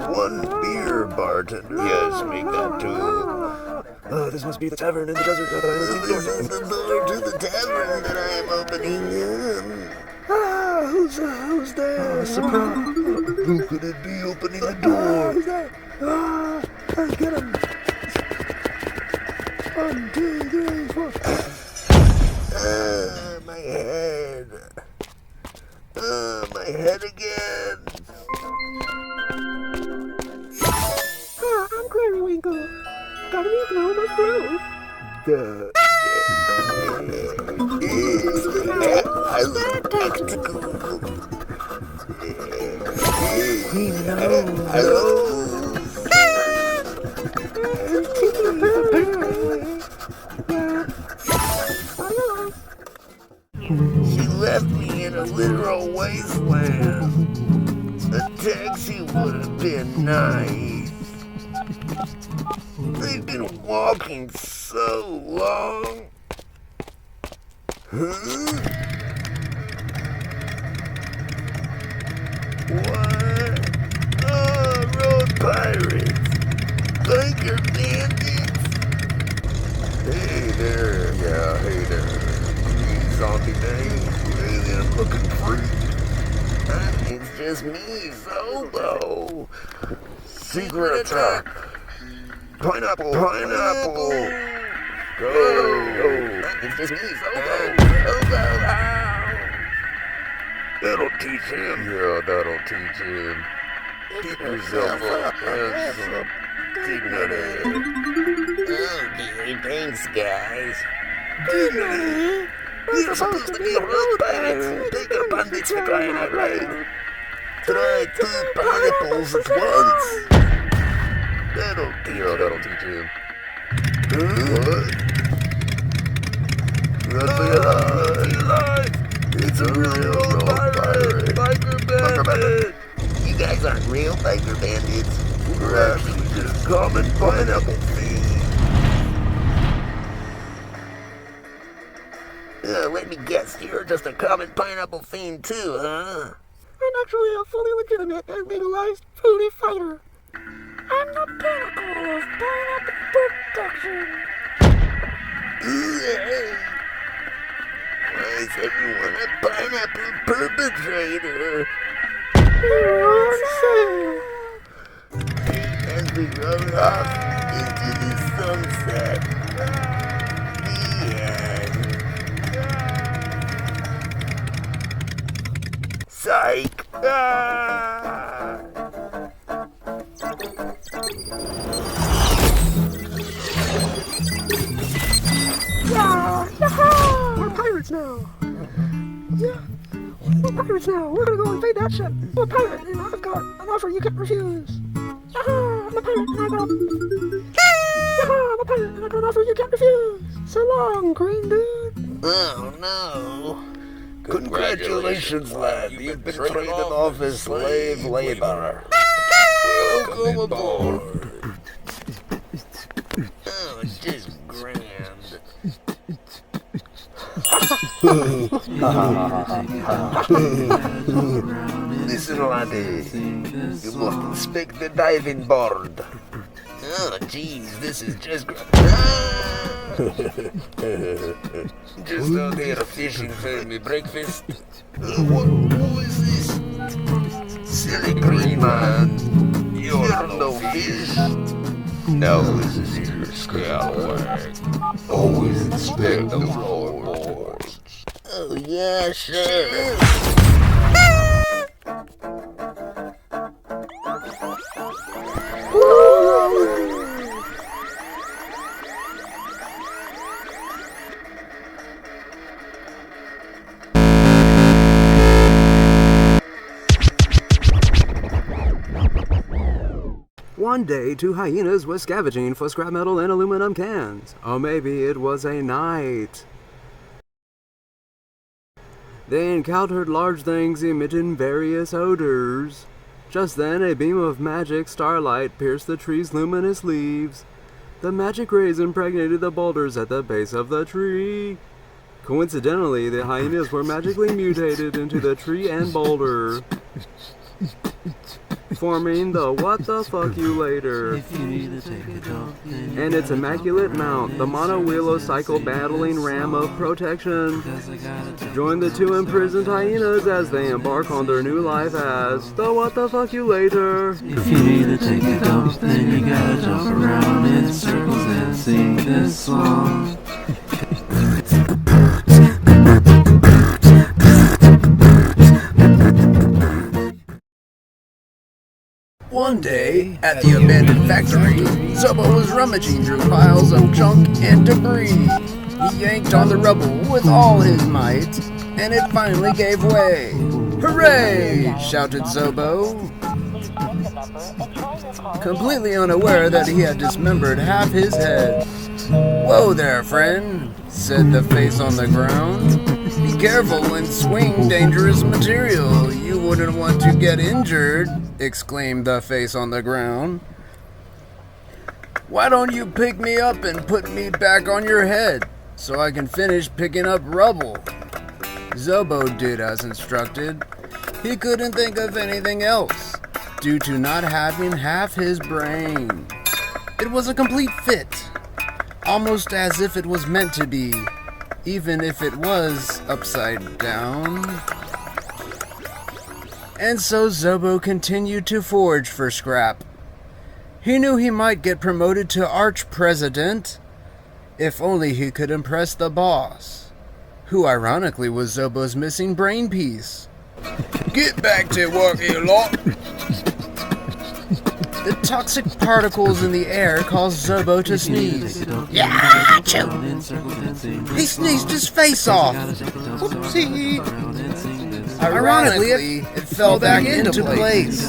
One beer, bartender. Yes, make that two. This must be the tavern in the desert that I am opening the door. This is the door to the tavern that I am opening. Who's there? Surprise. Who could it be opening the door? Who's there? Get him. 1, 2, 3, 4. My head. My head again. I'm Clary-Winkle. Gotta be Global Grove. I look tactical. Hello. She left me in a literal wasteland. A taxi would have been nice. They've been walking so long. Huh? What? Oh, road pirates. Biker bandits. Hey there. Yeah, hey there. Zombie name. Really, I'm looking free. It's just me, Zobo. Secret attack. Pineapple. Go. It's just me, Zobo. That'll teach him. Yeah, that'll teach him. Keep yourself up. Have some dignity. Okay, thanks, guys. Dignity? You're supposed to be a road pirate. Bigger bandits for crying out loud. Try 2 pineapples at once. That'll teach him. What? Run for your life. It's a real pirate. Biker bandit. You guys aren't real biker bandits. We're actually just common pineapple thieves. Let me guess, you're just a common pineapple fiend too, huh? I'm actually a fully legitimate and legalized foodie fighter. I'm the pinnacle of pineapple production. Why is everyone a pineapple perpetrator? We're on sale. As we rode off into the sunset. The end. Psych! We're pirates now. Yeah, we're pirates now. We're gonna go invade that ship. I'm a pirate, and I've got an offer you can't refuse. I'm a pirate, and I got. I'm a pirate, and I got an offer you can't refuse. So long, green dude. Oh no! Congratulations, lad. You've been traded off as slave labor. Welcome aboard. Oh, just grand. Listen, laddie. You must inspect the diving board. Oh, jeez, this is just just out there fishing for me breakfast. Who is this? Silly green man. You're no fish. No, this is your scallywag. Always inspect the floorboards. Oh, yeah, sure. One day, 2 hyenas were scavenging for scrap metal and aluminum cans. Or maybe it was a night. They encountered large things emitting various odors. Just then, a beam of magic starlight pierced the tree's luminous leaves. The magic rays impregnated the boulders at the base of the tree. Coincidentally, the hyenas were magically mutated into the tree and boulder, forming the whvt-the-fvk-v-Lator and its immaculate mount, the mono-wheelocycle battling ram of protection. Join the two imprisoned hyenas as they embark on their new life as the whvt-the-fvk-v-Lator. If you need to take a dump, then you gotta jump around in circles and sing this song. One day, at the abandoned factory, Zobo was rummaging through piles of junk and debris. He yanked on the rubble with all his might, and it finally gave way. "Hooray!" shouted Zobo, completely unaware that he had dismembered half his head. "Whoa there, friend," said the face on the ground. "Be careful and swing dangerous material. You wouldn't want to get injured," exclaimed the face on the ground. "Why don't you pick me up and put me back on your head so I can finish picking up rubble?" Zobo did as instructed. He couldn't think of anything else due to not having half his brain. It was a complete fit, almost as if it was meant to be, even if it was upside down. And so Zobo continued to forage for scrap. He knew he might get promoted to arch-president if only he could impress the boss, who ironically was Zobo's missing brain piece. "Get back to work, you lot!" The toxic particles in the air caused Zobo to sneeze. Yeah, achoo! He sneezed his face off. Whoopsie! Ironically, it fell back into place.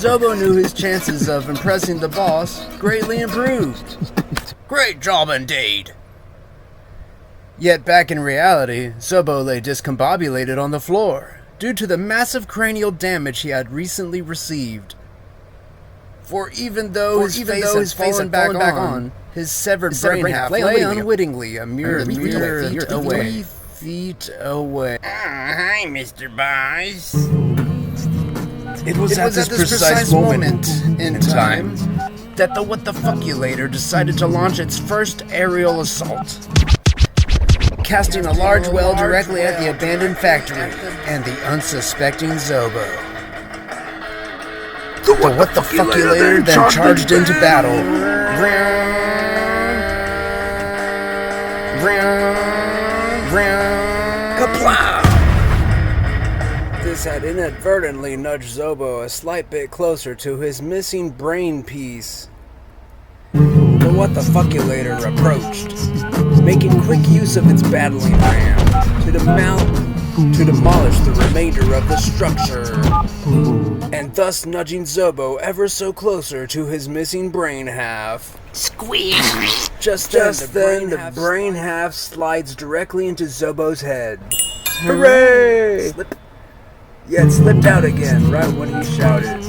Zobo knew his chances of impressing the boss greatly improved. Great job indeed! Yet back in reality, Zobo lay discombobulated on the floor due to the massive cranial damage he had recently received. For even though his face had fallen back on, his severed brain half lay unwittingly a mere 3 feet away. Hi, Mr. Boss. It was at this precise moment in time that the whvt-the-fvk-v-Lator decided to launch its first aerial assault, casting a large well directly at the abandoned factory and the unsuspecting Zobo. The whvt-the-fvk-v-Lator then charged into battle. Kaplow! This had inadvertently nudged Zobo a slight bit closer to his missing brain piece. The whvt-the-fvk-v-Lator approached, making quick use of its battling ram to demolish the remainder of the structure, and thus nudging Zobo ever so closer to his missing brain half. Squeeze! Just then, the brain half slides directly into Zobo's head. Hooray! Yet slipped out again right when he shouted,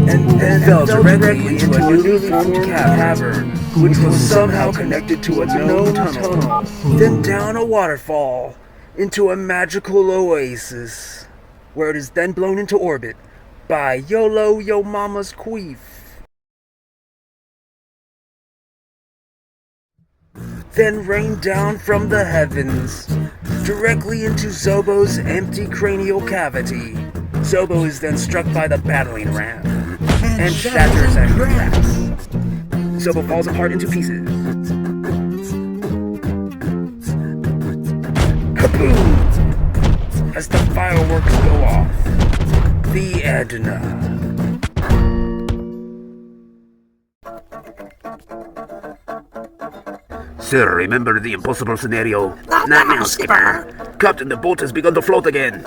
and fell directly into a newly formed cavern, which was somehow connected to a known tunnel, then down a waterfall, into a magical oasis, where it is then blown into orbit by YOLO Yo Mama's Queef. Then rained down from the heavens, directly into Zobo's empty cranial cavity. Zobo is then struck by the battling ram, and shatters and cracks. Zobo falls apart into pieces. Kaboom! As the fireworks go off. The Edna. Sir, remember the impossible scenario? Not now, Skipper. Captain, the boat has begun to float again.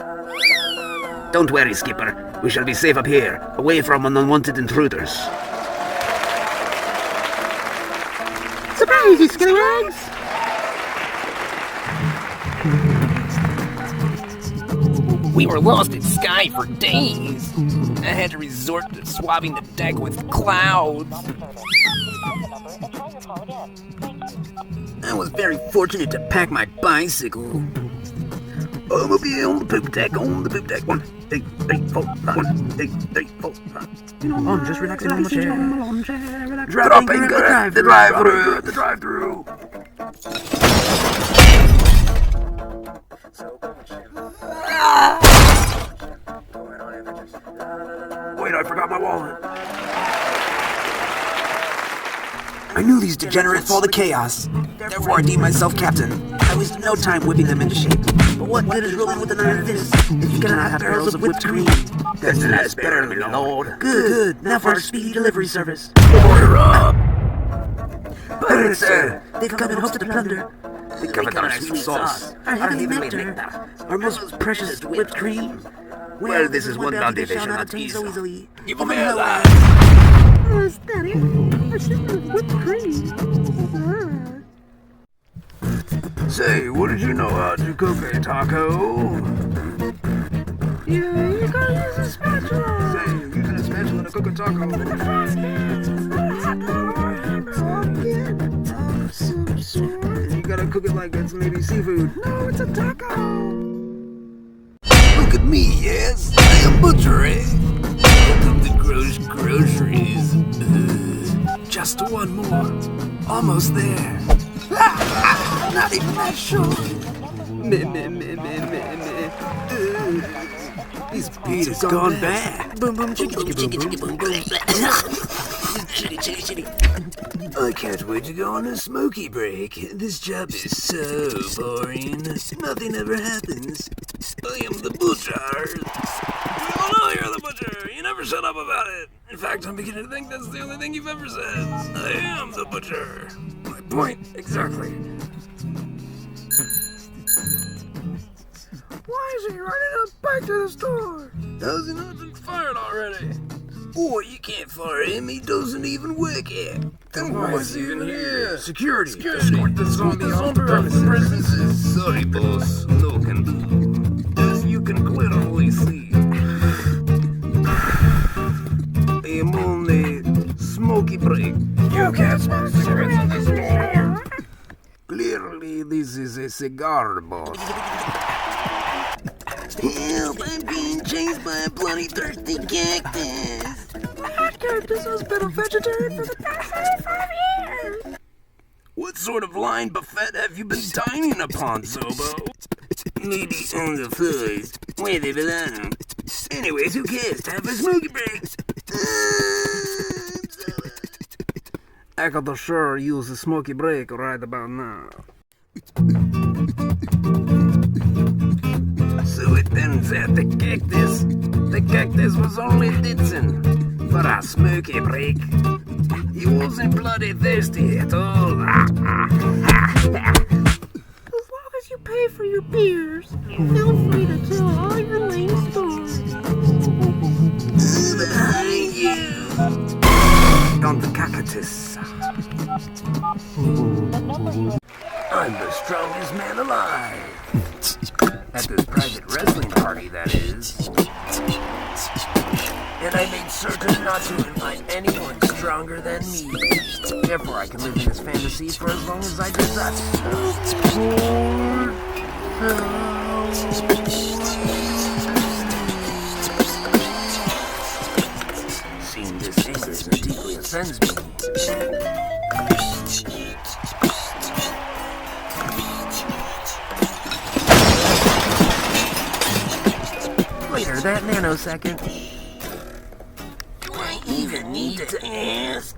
Don't worry, Skipper. We shall be safe up here, away from unwanted intruders. Surprise, you We were lost at sky for days. I had to resort to swabbing the deck with clouds. I was very fortunate to pack my bicycle. I'm up here on the poop deck, 1, 2, 3, 4, 1, 2, 3, 4, 5. I'm just relaxing on the chair. Dropping good, the drive-through. Wait, I forgot my wallet. I knew these degenerates fall to chaos. Therefore, I deemed myself captain. I wasted no time whipping them into shape. But what good is ruling with an iron fist if you cannot have barrels of whipped cream? That's better, my lord. Good. Now for our speedy delivery service. Order up. Pirates, sir. They've come in hopes to plunder. They come with our sweet sauce. Our heavenly nectar. Our most precious whipped cream. Well, this is one bounty they shall not obtain ease. so easily. Give them here, lad. Is that it? I should have whipped cream. Say, what did you know how to cook a taco? Yeah, you gotta use a spatula. Say, you're using a spatula to cook a taco. Some sort. You gotta cook it like it's maybe seafood. No, it's a taco. Look at me, yes? I am Butcher, eh? Welcome to groceries. Just one more. Almost there. Not even that short. These beats have gone bad. Boom, boom, chicka, chicka, boom, boom, boom, boom. Chitty, chitty, chitty. I can't wait to go on a smoky break. This job is so boring. Nothing ever happens. I am the butcher. We all know you're the butcher. You never shut up about it. In fact, I'm beginning to think that's the only thing you've ever said. I am the butcher. My point, exactly. Why is he running up back to the store? How's he not been fired already? Or you can't fire him, he doesn't even work here. Then why is he even here? Security. Escort the zombie on the premises. Sorry, boss. No can do. As you can clearly see, I am only smoky break. You can't smoke cigarettes in this store. Clearly, this is a cigar, boss. Help, I'm being chased by a bloody thirsty cactus. That cactus has been a vegetarian for the past 35 years. What sort of line buffet have you been dining upon, Zobo? Maybe on the flies, where they belong. Anyways, who cares? Time for smoky breaks. I could sure use a smoky break right about now. So it turns out the cactus was only Ditson for a smoky break. He wasn't bloody thirsty at all. As long as you pay for your beers, feel free to tell all your lame stories. Behind you. On the cactus. I'm the strongest man alive. At this private wrestling party, that is. And I made certain not to invite anyone stronger than me. Therefore, I can live in this fantasy for as long as I desire. Seeing this anger so deeply offends me. Later that nanosecond. Do I even need to ask?